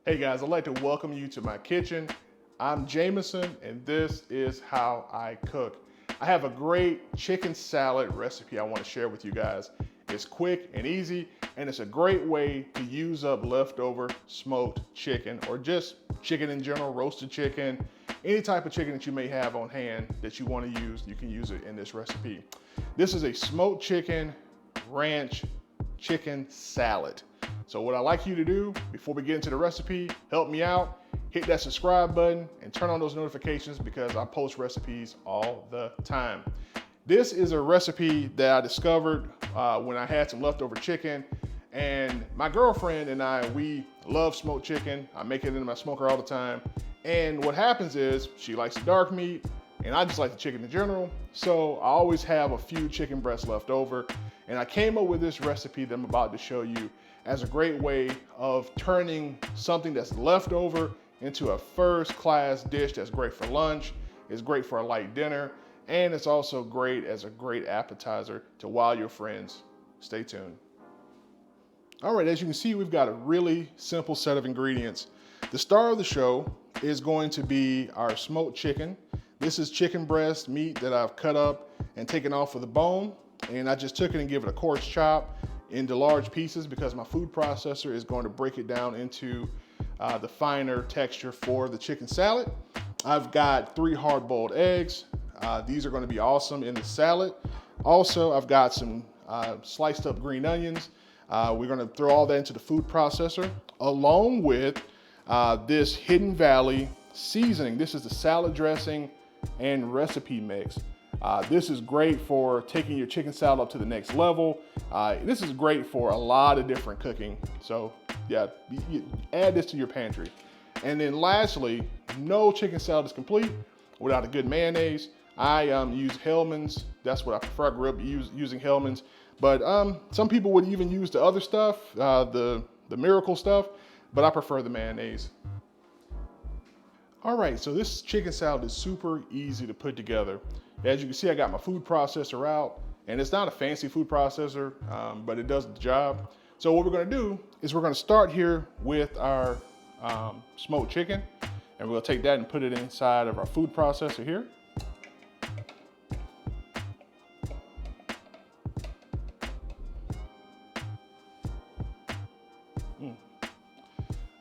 Hey guys, I'd like to welcome you to my kitchen. I'm Jamison and this is how I cook. I have a great chicken salad recipe I want to share with you guys. It's quick and easy and it's a great way to use up leftover smoked chicken or just chicken in general, roasted chicken, any type of chicken that you may have on hand that you want to use, you can use it in this recipe. This is a smoked chicken ranch chicken salad. So what I'd like you to do before we get into the recipe, help me out, hit that subscribe button and turn on those notifications because I post recipes all the time. This is a recipe that I discovered when I had some leftover chicken, and my girlfriend and I, we love smoked chicken. I make it in my smoker all the time. And what happens is she likes the dark meat and I just like the chicken in general. So I always have a few chicken breasts left over. And I came up with this recipe that I'm about to show you as a great way of turning something that's left over into a first-class dish that's great for lunch, it's great for a light dinner, and it's also great as a great appetizer to wow your friends. Stay tuned. All right, as you can see, we've got a really simple set of ingredients. The star of the show is going to be our smoked chicken. This is chicken breast meat that I've cut up and taken off of the bone. And I just took it and give it a coarse chop into large pieces because my food processor is going to break it down into the finer texture for the chicken salad. I've got 3 hard-boiled eggs. These are going to be awesome in the salad. Also, I've got some sliced up green onions. We're going to throw all that into the food processor along with this Hidden Valley seasoning. This is the salad dressing and recipe mix. This is great for taking your chicken salad up to the next level. This is great for a lot of different cooking. So yeah, you add this to your pantry. And then lastly, no chicken salad is complete without a good mayonnaise. I use Hellmann's. That's what I prefer. I grew up using Hellmann's. But some people would even use the other stuff, the miracle stuff, but I prefer the mayonnaise. All right, so this chicken salad is super easy to put together. As you can see, I got my food processor out, and it's not a fancy food processor, but it does the job. So what we're gonna do is we're gonna start here with our smoked chicken, and we'll take that and put it inside of our food processor here.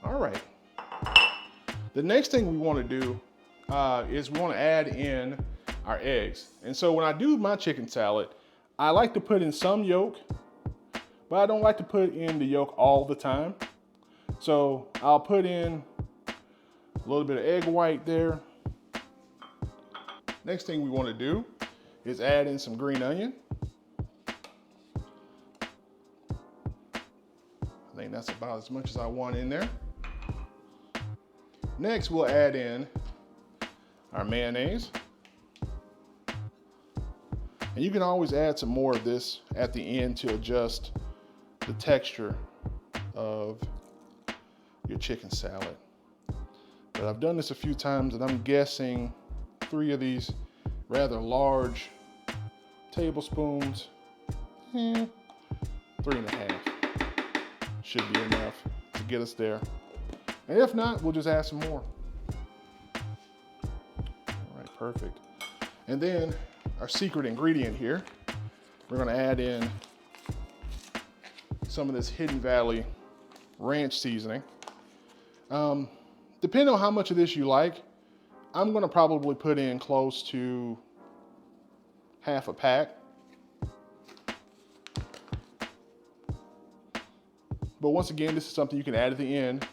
All right. The next thing we wanna do is we wanna add in our eggs. And so when I do my chicken salad, I like to put in some yolk, but I don't like to put in the yolk all the time. So I'll put in a little bit of egg white there. Next thing we want to do is add in some green onion. I think that's about as much as I want in there. Next, we'll add in our mayonnaise. And you can always add some more of this at the end to adjust the texture of your chicken salad. But I've done this a few times and I'm guessing 3 of these rather large tablespoons, 3.5 should be enough to get us there. And if not, we'll just add some more. All right, perfect. And then our secret ingredient here, we're gonna add in some of this Hidden Valley ranch seasoning. Depending on how much of this you like, I'm gonna probably put in close to half a pack. But once again, this is something you can add at the end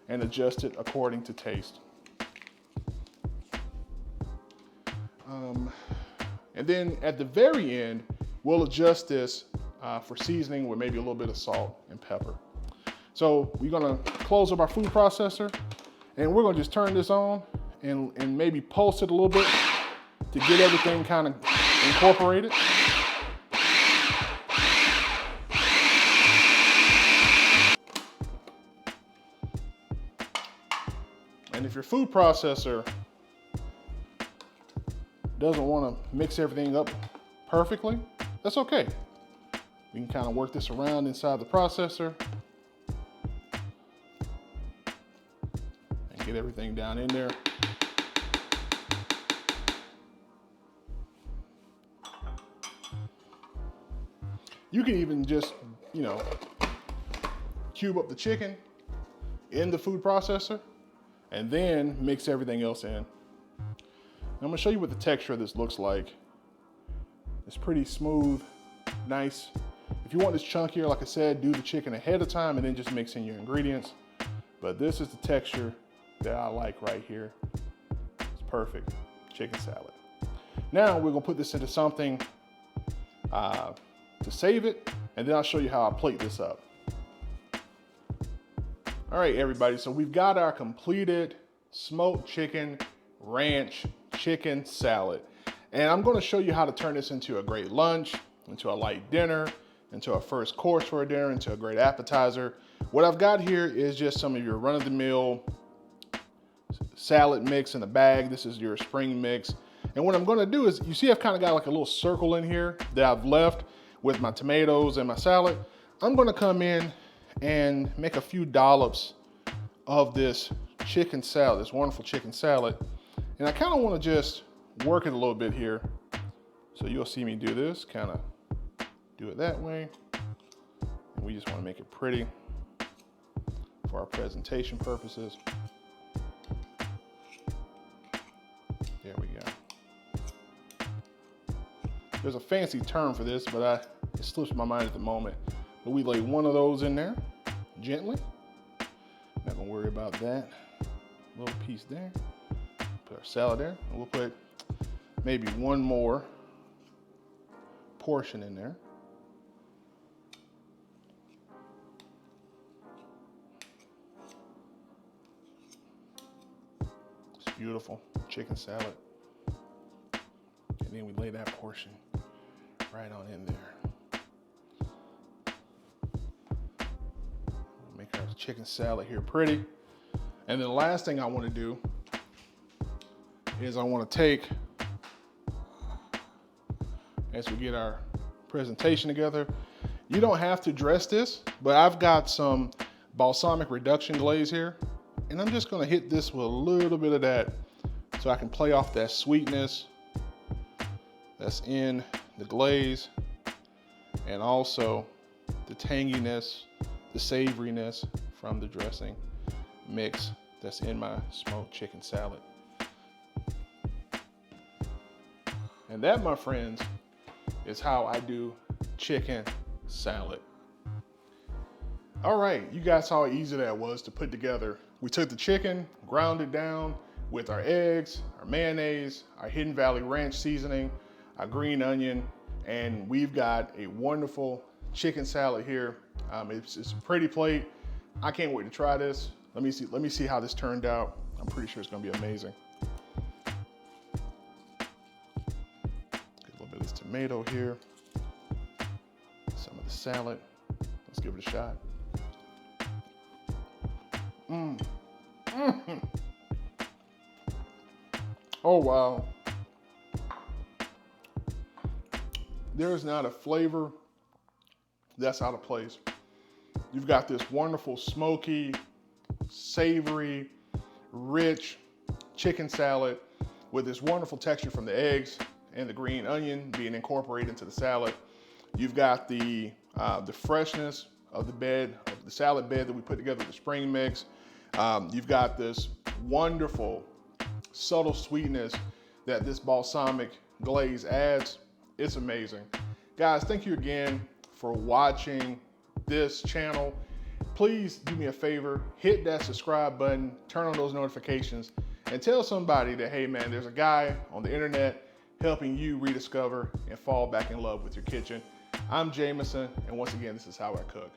and adjust it according to taste. And then at the very end, we'll adjust this for seasoning with maybe a little bit of salt and pepper. So we're gonna close up our food processor and we're gonna just turn this on and maybe pulse it a little bit to get everything kind of incorporated. And if your food processor doesn't want to mix everything up perfectly, that's okay. We can kind of work this around inside the processor. Get everything down in there. You can even just, you know, cube up the chicken in the food processor and then mix everything else in. I'm gonna show you what the texture of this looks like. It's pretty smooth, nice. If you want this chunkier, like I said, do the chicken ahead of time and then just mix in your ingredients. But this is the texture that I like right here. It's perfect, chicken salad. Now we're gonna put this into something to save it, and then I'll show you how I plate this up. All right, everybody, so we've got our completed smoked chicken ranch chicken salad. And I'm gonna show you how to turn this into a great lunch, into a light dinner, into a first course for a dinner, into a great appetizer. What I've got here is just some of your run-of-the-mill salad mix in a bag. This is your spring mix. And what I'm gonna do is, you see I've kind of got like a little circle in here that I've left with my tomatoes and my salad. I'm gonna come in and make a few dollops of this chicken salad, this wonderful chicken salad. And I kind of want to just work it a little bit here. So you'll see me do this, kind of do it that way. And we just want to make it pretty for our presentation purposes. There we go. There's a fancy term for this, but it slips my mind at the moment. But we lay one of those in there, gently. Not gonna worry about that. Little piece there. Put our salad there, and we'll put maybe one more portion in there. It's beautiful, chicken salad. And then we lay that portion right on in there. We'll make our chicken salad here pretty. And then the last thing I want to do is I want to take, as we get our presentation together, you don't have to dress this, but I've got some balsamic reduction glaze here, and I'm just going to hit this with a little bit of that so I can play off that sweetness that's in the glaze and also the tanginess, the savoriness from the dressing mix that's in my smoked chicken salad. And that, my friends, is how I do chicken salad. All right, you guys saw how easy that was to put together. We took the chicken, ground it down with our eggs, our mayonnaise, our Hidden Valley Ranch seasoning, our green onion, and we've got a wonderful chicken salad here. It's a pretty plate. I can't wait to try this. Let me see how this turned out. I'm pretty sure it's gonna be amazing. This tomato here, some of the salad. Let's give it a shot. Oh wow. There is not a flavor that's out of place. You've got this wonderful smoky, savory, rich chicken salad with this wonderful texture from the eggs and the green onion being incorporated into the salad. You've got the freshness of the salad bed that we put together with the spring mix. You've got this wonderful, subtle sweetness that this balsamic glaze adds. It's amazing. Guys, thank you again for watching this channel. Please do me a favor, hit that subscribe button, turn on those notifications, and tell somebody that, hey man, there's a guy on the internet helping you rediscover and fall back in love with your kitchen. I'm Jamison, and once again, this is how I cook.